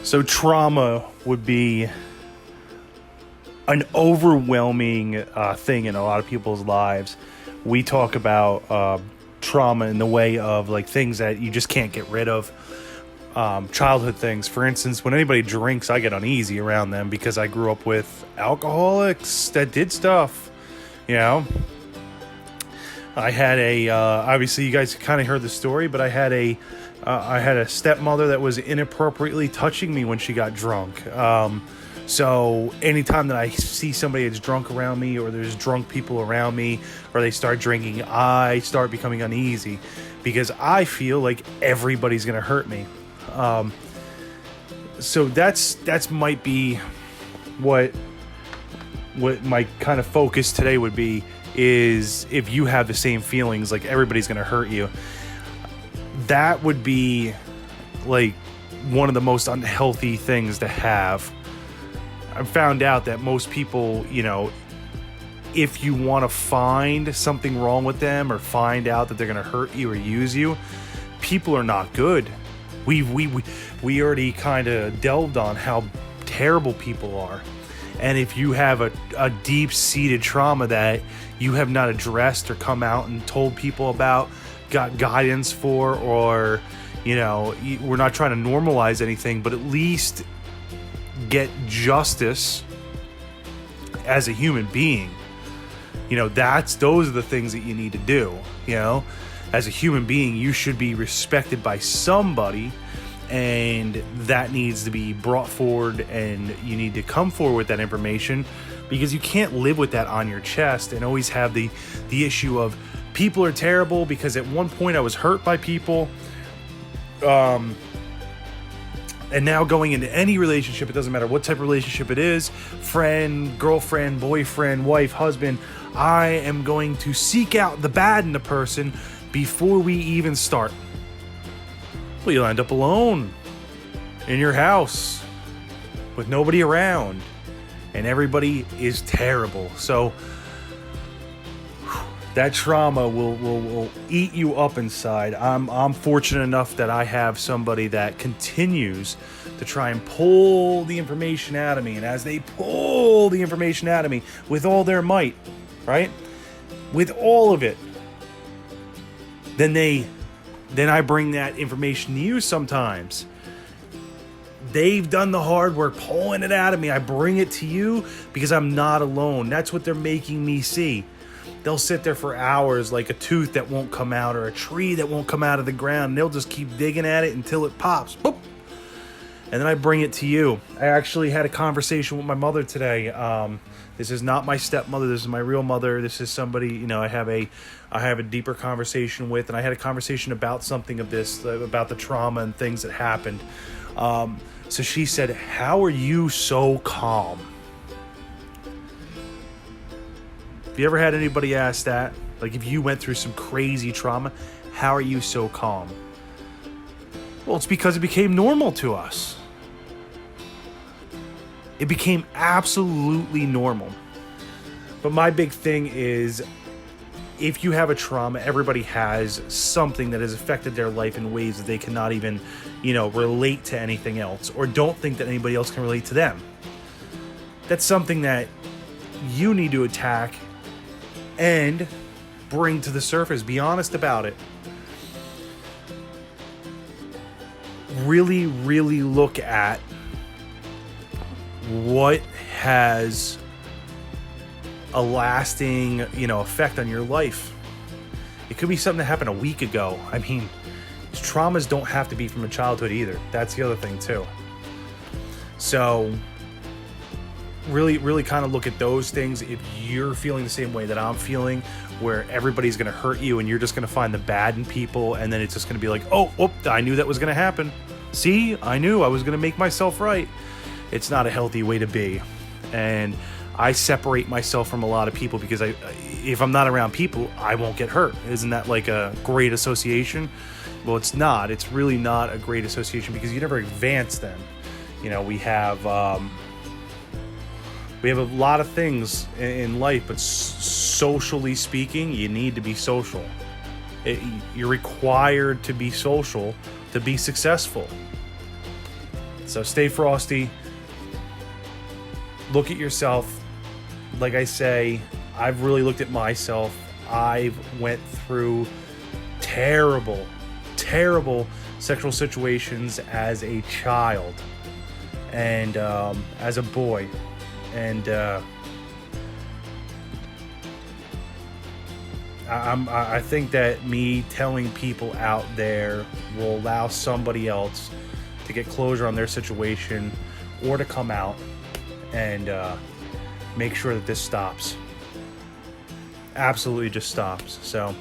So trauma would be an overwhelming thing in a lot of people's lives. We talk about trauma in the way of like things that you just can't get rid of. Childhood things. For instance, when anybody drinks, I get uneasy around them because I grew up with alcoholics that did stuff. You know, I had obviously you guys kind of heard the story, but I had a stepmother that was inappropriately touching me when she got drunk. So anytime that I see somebody that's drunk around me, or there's drunk people around me, or they start drinking, I start becoming uneasy because I feel like everybody's going to hurt me. So that's might be what my kind of focus today would be, is if you have the same feelings, like everybody's going to hurt you, that would be like one of the most unhealthy things to have. I've found out that most people, you know, if you want to find something wrong with them or find out that they're going to hurt you or use you, people are not good. We already kind of delved on how terrible people are. And if you have a deep-seated trauma that you have not addressed or come out and told people about, got guidance for, or, you know, we're not trying to normalize anything, but at least get justice as a human being. You know, those are the things that you need to do. You know, as a human being, you should be respected by somebody, and that needs to be brought forward, and you need to come forward with that information, because you can't live with that on your chest and always have the issue of people are terrible, because at one point I was hurt by people. And now going into any relationship, it doesn't matter what type of relationship it is, friend, girlfriend, boyfriend, wife, husband, I am going to seek out the bad in the person before we even start. Well, you'll end up alone in your house with nobody around, and everybody is terrible. So that trauma will eat you up inside. I'm fortunate enough that I have somebody that continues to try and pull the information out of me. And as they pull the information out of me with all their might, right? With all of it, then I bring that information to you sometimes. They've done the hard work pulling it out of me. I bring it to you because I'm not alone. That's what they're making me see. They'll sit there for hours like a tooth that won't come out, or a tree that won't come out of the ground. And they'll just keep digging at it until it pops. Boop. And then I bring it to you. I actually had a conversation with my mother today. This is not my stepmother. This is my real mother. This is somebody, you know, I have a deeper conversation with, and I had a conversation about something of this, about the trauma and things that happened. So she said, "How are you so calm?" Have you ever had anybody ask that? Like, if you went through some crazy trauma, how are you so calm? Well, it's because it became normal to us. It became absolutely normal. But my big thing is, if you have a trauma, everybody has something that has affected their life in ways that they cannot even, you know, relate to anything else, or don't think that anybody else can relate to them. That's something that you need to attack and bring to the surface. Be honest about it. Really, really look at what has a lasting, you know, effect on your life. It could be something that happened a week ago. I mean, traumas don't have to be from a childhood either. That's the other thing too. So really, really kind of look at those things. If you're feeling the same way that I'm feeling, where everybody's going to hurt you and you're just going to find the bad in people, and then it's just going to be like, oh, I knew that was going to happen. See, I knew I was going to make myself right. It's not a healthy way to be. And I separate myself from a lot of people because if I'm not around people, I won't get hurt. Isn't that like a great association? Well, it's not. It's really not a great association, because you never advance them. You know, we have a lot of things in life, but socially speaking, you need to be social. You're required to be social to be successful. So stay frosty. Look at yourself. Like I say, I've really looked at myself. I've went through terrible sexual situations as a child and as a boy, and I think that me telling people out there will allow somebody else to get closure on their situation, or to come out and make sure that this stops. Absolutely just stops. So